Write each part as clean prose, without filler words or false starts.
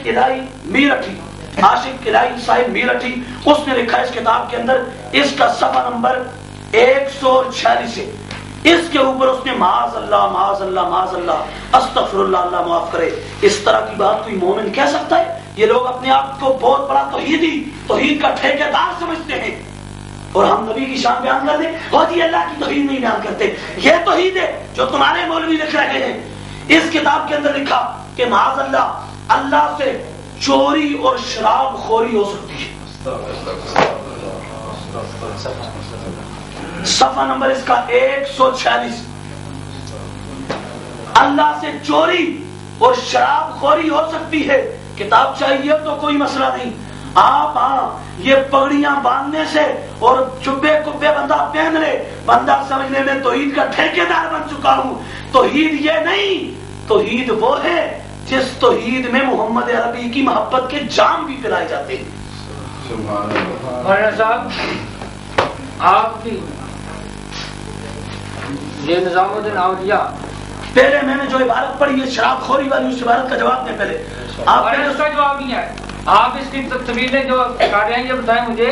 आशिक इलाही मीरठी, आशिक इलाही साहिब मीरठी, उसने लिखा इस किताब के अंदर, इसका सफा नंबर 146 है, इसके ऊपर उसने माज अल्लाह माज अल्लाह माज अल्लाह अस्तगफिरुल्लाह अल्लाह माफ करे, इस तरह की बात कोई मोमिन कह सकता है? ये लोग अपने आप को बहुत बड़ा तौहीद का ठेकेदार समझते हैं, और हम नबी की शान बयान कर दें और ये अल्लाह की तौहीद नहीं बयान करते। ये तौहीद है जो तुम्हारे मौलवी लिख रहे हैं। इस किताब के अंदर लिखा कि माज अल्लाह, अल्लाह से चोरी और शराब खोरी हो सकती है। सफा नंबर इसका 146, अल्लाह से चोरी और शराब खोरी हो सकती है। किताब चाहिए तो कोई मसला नहीं, आप ये पगड़ियां बांधने से और चुब्बे कुब्बे बंदा पहन ले, बंदा समझने में तौहीद का ठेकेदार बन चुका हूं। तौहीद ये नहीं, तौहीद वो है जिस तौहीद में मोहम्मद अरबी की मोहब्बत के जाम भी पिलाए जाते हैं। साहब, आपकी ये निजामुद्दीन औलिया, पहले मैंने जो इबारत पढ़ी है शराबखोरी वाली, उस इबारत का जवाब दें पहले। आप उसका जवाब नहीं है, आप इसकी तफसीलें जो कर रहे हैं ये बताएं मुझे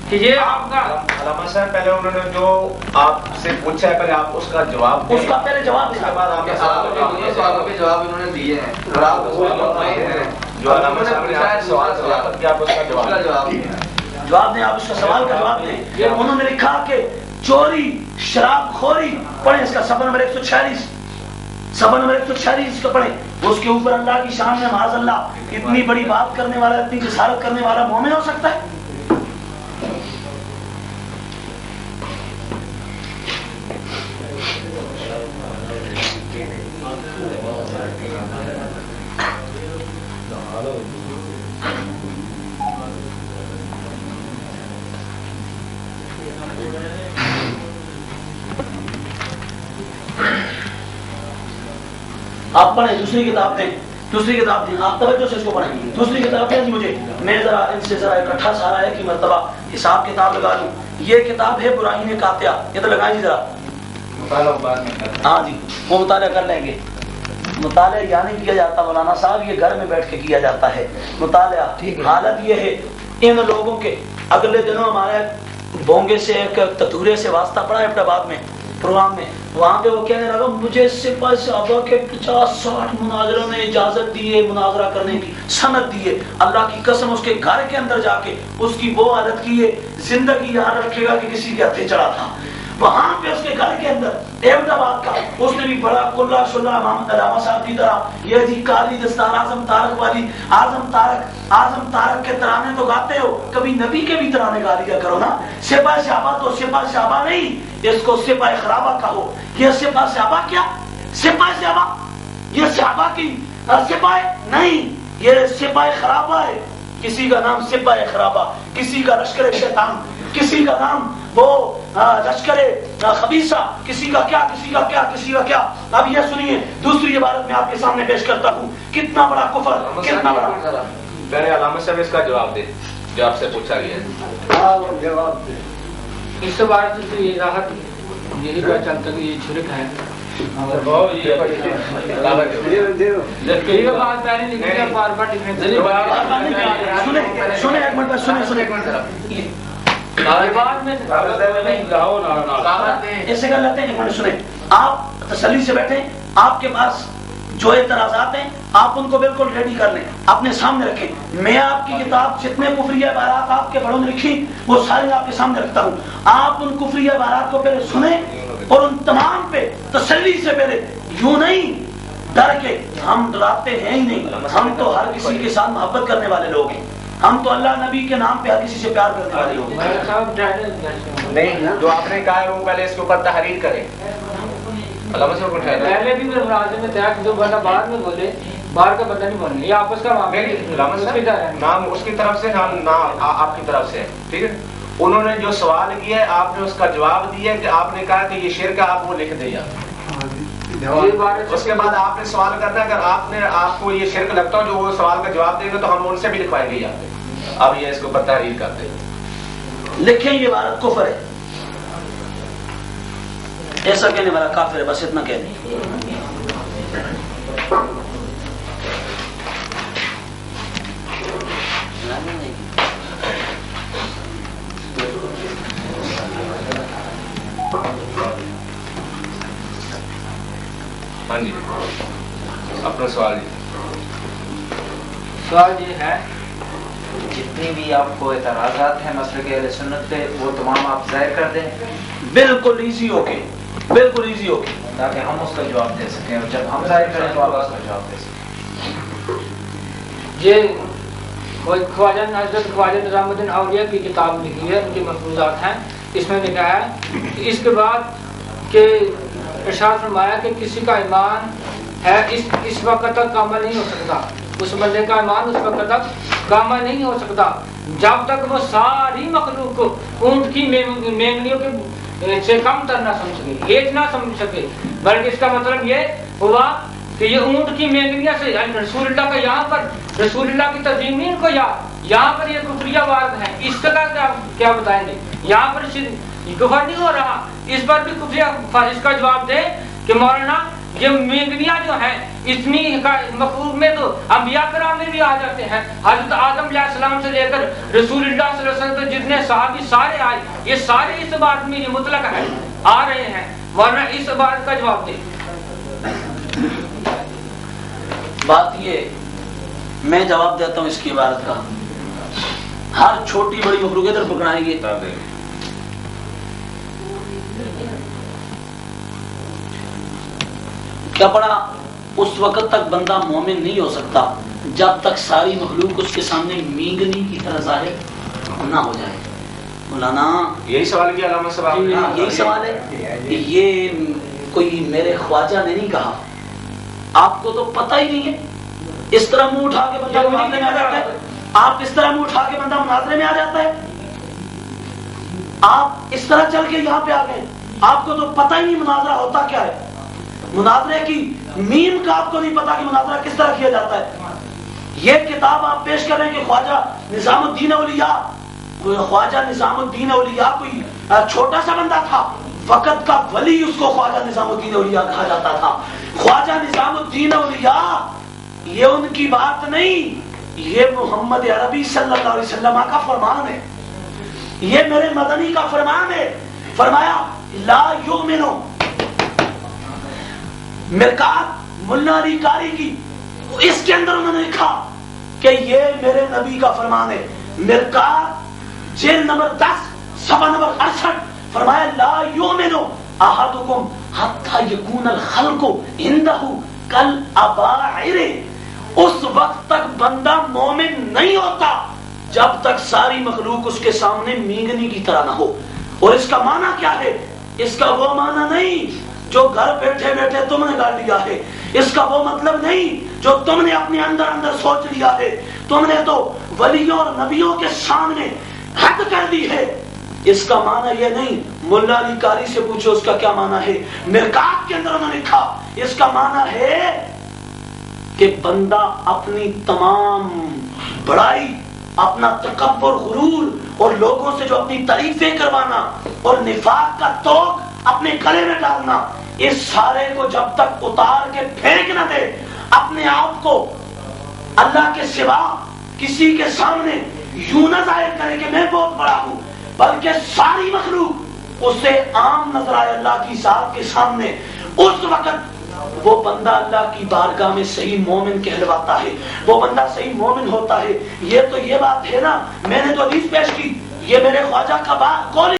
कि ये आपका अलामा साहब, पहले उन्होंने जो आपसे पूछा है पहले आप उसका जवाब, उसका पहले जवाब दें। उसके बाद आपके सवालों के जवाब इन्होंने दिए हैं और आप जो अलामा साहब ने आपसे सवाल किया कि आप उसका जवाब दें, आप उसका सवाल का जवाब दें। उन्होंने लिखा कि चोरी शराबखोरी, पढ़े इसका सफा नंबर 146, सफा नंबर 146 का पढ़े, उसके ऊपर अल्लाह की शान में माज़ अल्लाह इतनी बड़ी बात करने वाला, इतनी जिसारत करने वाला मोमिन हो सकता है? आप पढ़ें, दूसरी किताब दें, दूसरी किताब दें, आप तवज्जो से इसको पढ़ें। दूसरी किताब दें मुझे, मैं जरा इनसे जरा इकट्ठा सारा है कि मर्तबा हिसाब किताब लगा लूं। ये किताब है बुराहीन कातिया, ये तो लगाइए जरा। हाँ जी, वो मुताला कर लेंगे। मुताला यहाँ नहीं किया जाता मौलाना साहब, ये घर में बैठ के किया जाता है मुताला। हालत ये है, इन लोगों के अगले दिनों हमारे बोंगे से एक ततूरे से वास्ता पड़ा है इब्राबाद में प्रोग्राम में, वहां पे वो कहने लगा मुझे सिपाही साहबा के 50-60 मुनाजरों ने इजाजत दी है मुनाजरा करने की, सनद दी है। अल्लाह की कसम उसके घर के अंदर जाके उसकी वो हालत की है, जिंदगी याद रखेगा कि किसी के हथे चढ़ा था। वहां पे उसके घर के अंदर अहमदाबाद का, उसने भी बड़ा कुल्ला शुल्ला मोहम्मद अलामा साहब की तरह ये जी काली दस्तार आजम तारक वाली, आजम तारक के तराने तो गाते हो, कभी नबी के भी तराने गा लिया करो ना। सिपा शाबा तो सिपा शाबा नहीं, इसको सिपा खराबा कहो। ये सिपा शाबा क्या, सिपा शाबा ये शाबा की सिपा नहीं, ये सिपा खराबा है। किसी का नाम सिपा खराबा, किसी का लश्कर शैतान, किसी का नाम वो लश्कर खबीसा, किसी का क्या किसी का क्या किसी का क्या। अब ये सुनिए, दूसरी इबारत में आपके सामने पेश करता हूँ, कितना बड़ा कुफर, कितना बड़ा। पहले अलामा साहब इसका जवाब दे जो आपसे पूछा गया है। जवाब दे। इस बार से ये राहत यही पता चलता कि ये छिड़क है। सुने एक मिनट, सुने एक मिनट, ऐसे कर लेते हैं। एक मिनट सुने, आप तसल्ली से बैठे, आपके पास जो एतराज़ात हैं आप उनको बिल्कुल रेडी कर लें, अपने सामने रखें। मैं आपकी किताब जितने कुफरिया इबारात आपके बड़ों ने लिखी वो सारी आपके सामने रखता हूँ। आप उन कुफरिया इबारात को पहले सुने और उन तमाम पे तसल्ली से पहले, यूं नहीं डर के, हम डराते हैं ही नहीं, हम तो हर किसी के साथ मोहब्बत करने वाले लोग हैं, हम तो अल्लाह नबी के नाम पे हर किसी से प्यार करने वाले लोग हैं। नहीं, जो आपने कहा है वो पहले इसके ऊपर तहरीर करें। पहले भी मुलाजिम में तय जो बंदा बाहर में बोले, बाहर का बंदा नहीं बोले, ये आपस का नाम उसकी तरफ से, नाम ना आपकी तरफ से, ठीक है। उन्होंने जो सवाल किया है आपने उसका जवाब दिया कि आपने कहा कि ये शिर्क है, आप वो लिख दे। उसके बाद आपने सवाल करना है, अगर आपको ये शिर्क लगता हो जो वो सवाल का जवाब देंगे तो हम उनसे भी लिखवाएंगे। अब ये इसके ऊपर तहरीर करते हैं, लिखें ये इबारत कुफर है, ऐसा कहने वाला काफिर है, बस इतना कह दें। ہاں جی اپنا سوال جی. سوال یہ ہے جتنی بھی آپ کو اعتراضات ہیں مسلک اہل سنت پہ وہ تمام آپ ظاہر کر دیں بالکل ایزی ہو کے، بالکل ایزی ہو کے، تاکہ ہم اس کا جواب دے سکیں، اور جب ہم ظاہر کریں تو آپ اس کا جواب دے سکیں. یہ خواجہ حضرت خواجہ نظام الدین اولیاء کی کتاب لکھی ہے، ان کی ملفوظات ہیں. اس میں لکھا ہے کہ اس کے بعد کہ ارشاد فرمایا کہ کسی کا ایمان ہے اس وقت تک کامل نہیں ہو سکتا، اس بندے کا ایمان اس وقت تک کامل نہیں ہو سکتا جب تک وہ ساری مخلوق کو اونٹ کی مینگنیوں کے سے کم تر نہ سمجھ سکے، ایج نہ سمجھ سکے، بلکہ اس کا مطلب یہ ہوا کہ یہ اونٹ کی مینگنیاں سے رسول اللہ کا یہاں پر رسول اللہ کی تعظیم نہیں کو یہاں پر یہ کفریہ وارد ہیں. اس کا کیا بتائیں گے؟ یہاں پر کفر نہیں ہو رہا، اس پر بھی کفریہ. اس کا جواب دے کہ مولانا یہ مینگنیاں جو ہیں اتنی مخلوق میں تو انبیاء کرام میں بھی آ جاتے ہیں. حضرت آدم علیہ السلام سے لے کر رسول اللہ صلی اللہ علیہ وسلم جتنے صحابی سارے آئے، یہ سارے اس بات میں یہ مطلق ہے آ رہے ہیں. مولانا اس بات کا جواب دے. بات یہ میں جواب دیتا ہوں اس کی عبارت کا. ہر چھوٹی بڑی مخلوق ادھر پکڑائیں گے. کیا پڑا؟ اس وقت تک بندہ مومن نہیں ہو سکتا جب تک ساری مخلوق اس کے سامنے مینگنی کی طرح ظاہر نہ ہو جائے. مولانا یہی سوال کیا علامہ صاحب؟ یہی سوال ہے. یہ کوئی میرے خواجہ نے نہیں کہا، آپ کو تو پتہ ہی نہیں ہے. اس طرح منہ اٹھا کے بندہ مناظرے میں آ جاتا ہے. آپ اس طرح منہ اٹھا کے بندہ مناظرے میں آ جاتا ہے. آپ اس طرح چل کے یہاں پہ آ گئے، آپ کو تو پتہ ہی نہیں مناظرہ ہوتا کیا ہے. مناظرے کی میم کا آپ کو نہیں پتا کہ مناظرہ کس طرح کیا جاتا ہے. یہ کتاب آپ پیش کر رہے ہیں کہ خواجہ نظام الدین اولیاء، خواجہ نظام الدین اولیاء کوئی چھوٹا سا بندہ تھا، وقت کا ولی اس کو خواجہ نظام الدین اولیاء کہا جاتا تھا. خواجہ نظام الدین اولیاء یہ ان کی بات نہیں، یہ محمد عربی صلی اللہ علیہ وسلم کا فرمان ہے، یہ میرے مدنی کا فرمان ہے. فرمایا لا یؤمنو، مرکات ملا علی قاری کی، اس کے اندر انہوں نے لکھا کہ یہ میرے نبی کا فرمان ہے. مرکات جلد نمبر 10 صفحہ نمبر 68 فرمایا لا یؤمنو احدکم حتی یکون الخلق عنده کالاباعر. اس وقت تک بندہ مومن نہیں ہوتا جب تک ساری مخلوق اس کے سامنے مینگنی کی طرح نہ ہو. اور اس کا معنی کیا ہے؟ اس کا وہ معنی نہیں جو گھر بیٹھے بیٹھے تم نے گاڑ لیا ہے. اس کا وہ مطلب نہیں جو تم نے اپنے اندر اندر سوچ لیا ہے. تم نے تو ولیوں اور نبیوں کے سامنے حد کر دی ہے. اس کا معنی یہ نہیں. ملا علی قاری سے پوچھو اس کا کیا معنی ہے. مرکات کے اندر انہوں نے لکھا اس کا معنی ہے کہ بندہ اپنی تمام بڑائی، اپنا تکبر، غرور اور لوگوں سے جو اپنی تعریفیں کروانا اور نفاق کا توق اپنے گلے میں ڈالنا، اس سارے کو جب تک اتار کے پھینک نہ دے، اپنے آپ کو اللہ کے سوا کسی کے سامنے یوں نہ ظاہر کرے کہ میں بہت بڑا ہوں، بلکہ ساری مخلوق اسے عام نظر آئے اللہ کی ذات کے سامنے، اس وقت وہ بندہ اللہ کی بارگاہ میں صحیح مومن کہلواتا ہے، وہ بندہ صحیح مومن ہوتا ہے. یہ تو یہ بات ہے نا، میں نے تو حدیث پیش کی، یہ میرے خواجہ کا بات قول